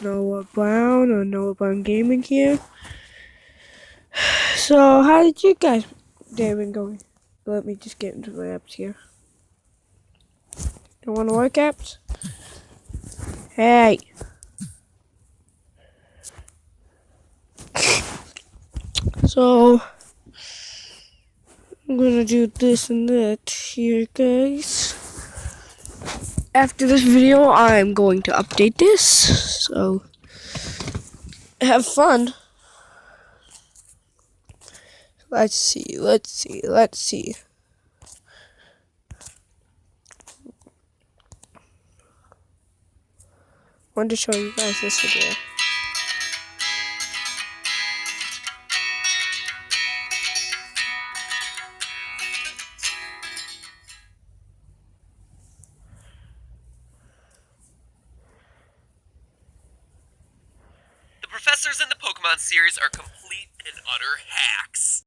Noah Brown or Noah Brown Gaming here. So, how did you guys day been going? Let me just get into my apps here. Don't want to work apps? Hey! So, I'm gonna do this and that here, guys. After this video, I'm going to update this. So, have fun. Let's see. I want to show you guys this video. The professors in the Pokemon series are complete and utter hacks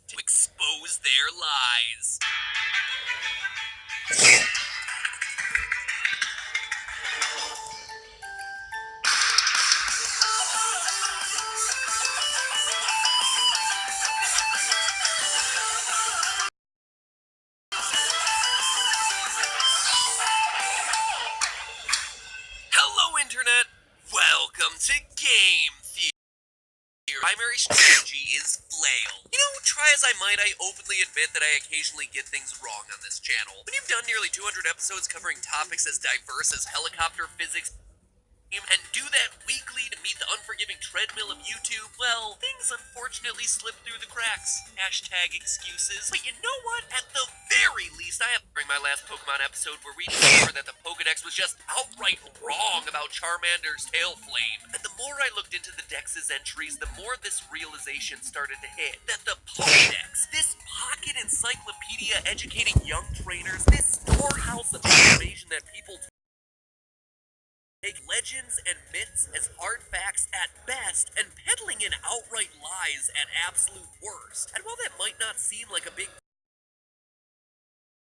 to expose their lies. Hello, Internet! Welcome to Game Theory. Primary strategy is flail. You know, try as I might, I openly admit that I occasionally get things wrong on this channel. When you've done nearly 200 episodes covering topics as diverse as helicopter physics, and do that weekly to meet the unforgiving treadmill of YouTube, well, things unfortunately slip through the cracks. Hashtag excuses. But you know what? At the very least, I have during my last Pokemon episode where we discovered that the Pokedex was just outright wrong about Charmander's tail flame. And the more I looked into the Dex's entries, the more this realization started to hit. That the Pokedex, this pocket encyclopedia educating young trainers, this storehouse of information that people take legends and myths as hard facts at best and peddling in outright lies at absolute worst. And while that might not seem like a big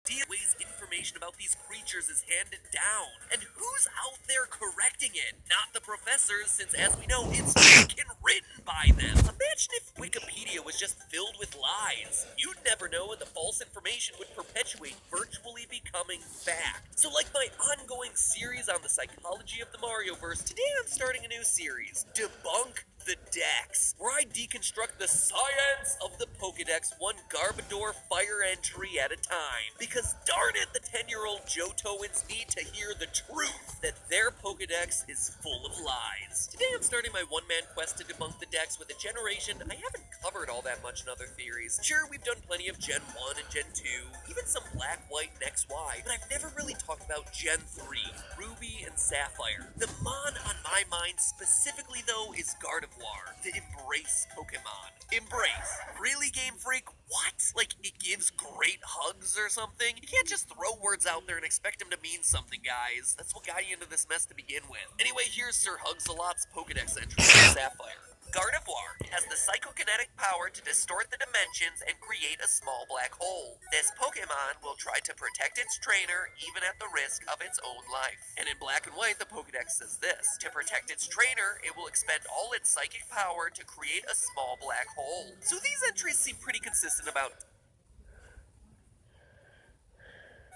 deal, ways information about these creatures is handed down. And who's out there correcting it? Not the professors, since as we know, it's freaking written by them. Imagine if Wikipedia was just filled with lies. You'd never know, and the false information would perpetuate, virtually becoming fact. So like my ongoing series on the psychology of the Marioverse, today I'm starting a new series, Debunk the Dex, where I deconstruct the science of the Pokedex one Garbodor fire entry at a time. Because darn it, the 10-year-old Johtoans need to hear the truth that their Pokedex is full of lies. Today I'm starting my one-man quest to debunk the Dex with a generation I haven't covered all that much in other theories. Sure, we've done plenty of Gen 1 and Gen 2, even some Black, White, and XY, but I've never really talked about Gen 3, Ruby and Sapphire. The Mon on my mind specifically, though, is Gardevoir, the Embrace Pokemon. Embrace? Really, Game Freak? What? Like, it gives great hugs or something? You can't just throw words out there and expect them to mean something, guys. That's what got you into this mess to begin with. Anyway, here's Sir Hugs-a-Lot's Pokedex entry for Sapphire. Gardevoir has the psychokinetic power to distort the dimensions and create a small black hole. This Pokemon will try to protect its trainer even at the risk of its own life. And in black and white, the Pokedex says this: to protect its trainer, it will expend all its psychic power to create a small black hole. So these entries seem pretty consistent about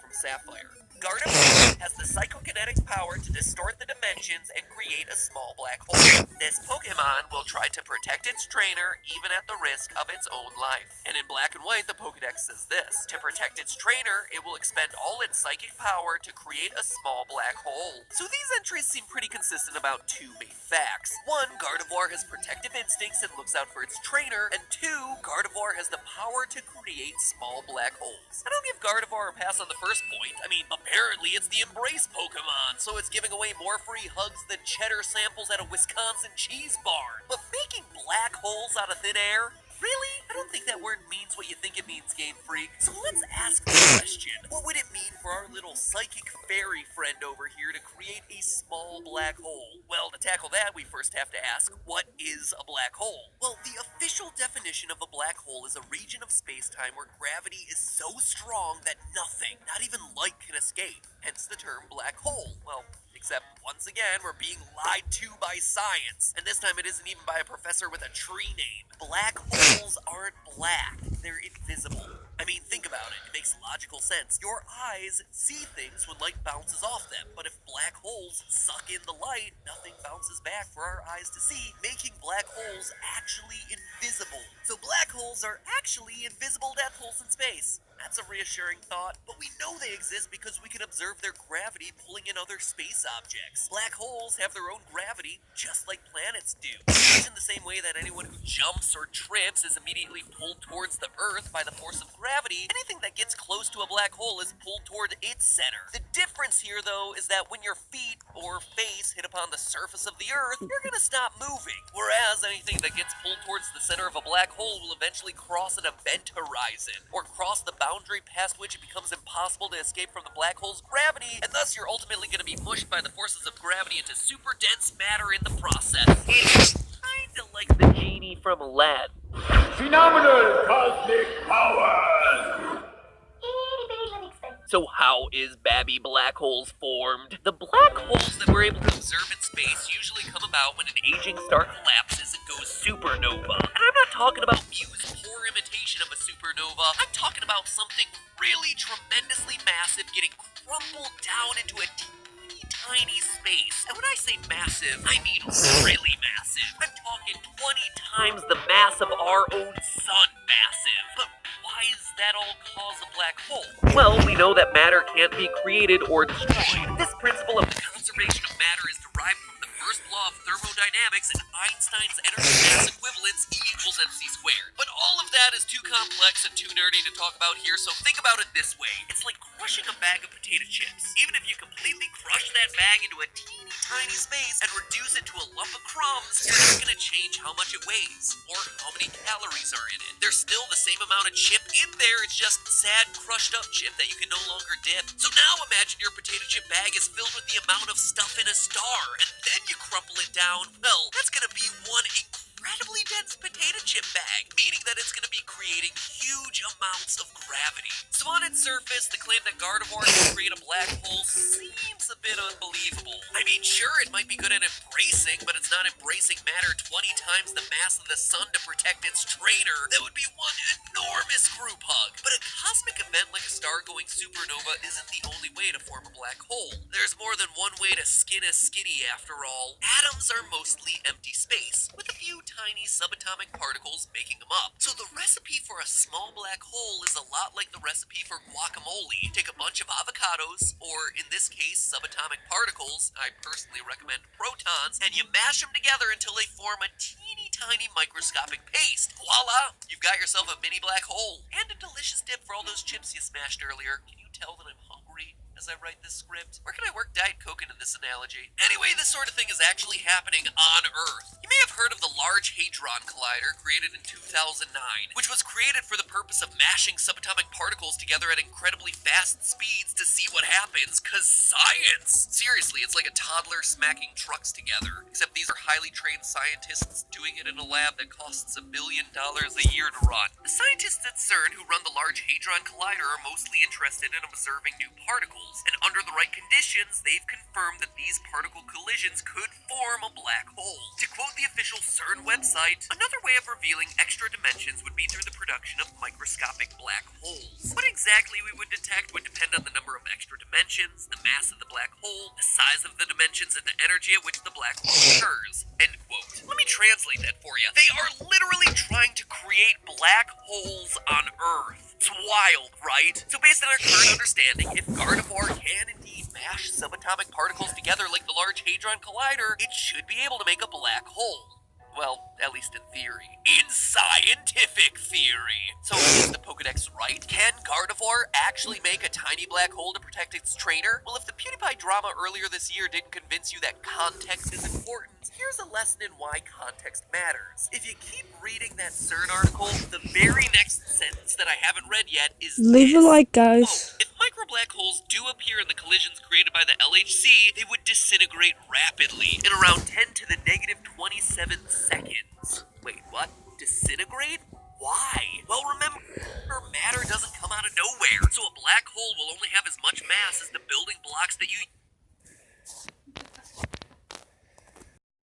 from Sapphire. Gardevoir has the psychokinetic power to distort the dimensions and create a small black hole. This Pokemon will try to protect its trainer even at the risk of its own life. And in black and white, the Pokedex says this: to protect its trainer, it will expend all its psychic power to create a small black hole. So these entries seem pretty consistent about two main facts. One, Gardevoir has protective instincts and looks out for its trainer, and two, Gardevoir has the power to create small black holes. I don't give Gardevoir a pass on the first point. I mean, apparently it's the Embrace Pokemon, so it's giving away more free hugs than cheddar samples at a Wisconsin cheese barn. But making black holes out of thin air? Really? I don't think that word means what you think it means, Game Freak. So let's ask the question. What would it mean for our little psychic fairy friend over here to create a small black hole? Well, to tackle that, we first have to ask, what is a black hole? Well, the official definition of a black hole is a region of space-time where gravity is so strong that nothing, not even light, can escape. Hence the term black hole. Well, Except, once again, we're being lied to by science. And this time it isn't even by a professor with a tree name. Black holes aren't black. They're invisible. I mean, think about it. It makes logical sense. Your eyes see things when light bounces off them. But if black holes suck in the light, nothing bounces back for our eyes to see, making black holes actually invisible. So black holes are actually invisible death holes in space. That's a reassuring thought, but we know they exist because we can observe their gravity pulling in other space objects. Black holes have their own gravity, just like planets do. Much in the same way that anyone who jumps or trips is immediately pulled towards the Earth by the force of gravity, anything that gets close to a black hole is pulled toward its center. The difference here, though, is that when your feet or face hit upon the surface of the Earth, you're gonna stop moving. Whereas anything that gets pulled towards the center of a black hole will eventually cross an event horizon, or cross the boundary past which it becomes impossible to escape from the black hole's gravity, and thus you're ultimately going to be mushed by the forces of gravity into super dense matter in the process. It's kinda like the genie from Aladdin. Phenomenal cosmic powers! So how is Babby black holes formed? The black holes that we're able to observe in space usually come about when an aging star collapses and goes supernova. And I'm not talking about Mu's poor imitation of a supernova. I'm talking about something really tremendously massive getting crumbled down into a teeny tiny space. And when I say massive, I mean really massive. I'm talking 20 times the mass of our own sun massive. But why does that all cause a black hole? Well, we know that matter can't be created or destroyed. This principle of the conservation of matter is derived from the first law of thermodynamics and Einstein's energy mass equivalence, E equals mc squared. But all of that is too complex and too nerdy to talk about here, so think about it this way. It's like crushing a bag of potato chips. Even if you completely crush that bag into a teeny tiny space and reduce it to a lump of crumbs, you're not going to change how much it weighs or how many calories are in it. There's still the same amount of chip in there, it's just sad, crushed up chip that you can no longer dip. So now imagine your potato chip bag is filled with the amount of stuff in a star, and then you crumple it down. Well, that's gonna be one incredibly dense potato chip bag, meaning that it's gonna be creating huge amounts of gravity. So on its surface, the claim that Gardevoir can create a black hole seems a bit unbelievable. I mean, sure, it might be good at embracing, but it's not embracing matter 20 times the mass of the sun to protect its trainer. That would be one enormous group hug. But a cosmic event like a star going supernova isn't the only way to form a black hole. There's more than one way to skin a skitty after all. Atoms are mostly empty space, with a few tiny subatomic particles making them up. So the recipe for a small black hole is a lot like the recipe for guacamole. Take a bunch of avocados, or in this case, subatomic particles, I personally recommend protons, and you mash them together until they form a teeny tiny microscopic paste. Voila! You've got yourself a mini black hole. And a delicious dip for all those chips you smashed earlier. Can you tell that I'm hungry as I write this script? Where can I work Diet Coke into this analogy? Anyway, this sort of thing is actually happening on Earth. You may have heard of the Large Hadron Collider, created in 2009, which was created for the purpose of mashing subatomic particles together at incredibly fast speeds to see what happens, cause science! Seriously, it's like a toddler smacking trucks together, except these are highly trained scientists doing it in a lab that costs $1 billion a year to run. The scientists at CERN who run the Large Hadron Collider are mostly interested in observing new particles, and under the right conditions, they've confirmed that these particle collisions could form a black hole. To quote the official CERN website, another way of revealing extra dimensions would be through the production of microscopic black holes. What exactly we would detect would depend on the number of extra dimensions, the mass of the black hole, the size of the dimensions, and the energy at which the black hole occurs. End quote. Let me translate that for you. They are literally trying to create black holes on Earth. It's wild, right? So based on our current understanding, if Gardevoir can indeed mash subatomic particles together like the Large Hadron Collider, it should be able to make a black hole. Well, at least in theory. In scientific theory! So is the Pokedex right? Can Gardevoir actually make a tiny black hole to protect its trainer? Well, if the PewDiePie drama earlier this year didn't convince you that context is important, here's a lesson in why context matters. If you keep reading that CERN article, the very next sentence that I haven't read yet is Leave a this. like, guys. If microblack holes do appear in the collisions created by the LHC, they would disintegrate rapidly in around 10 to the negative 27 seconds. Wait, what? Disintegrate? Why? Well, remember, matter doesn't come out of nowhere, so a black hole will only have as much mass as the building blocks that you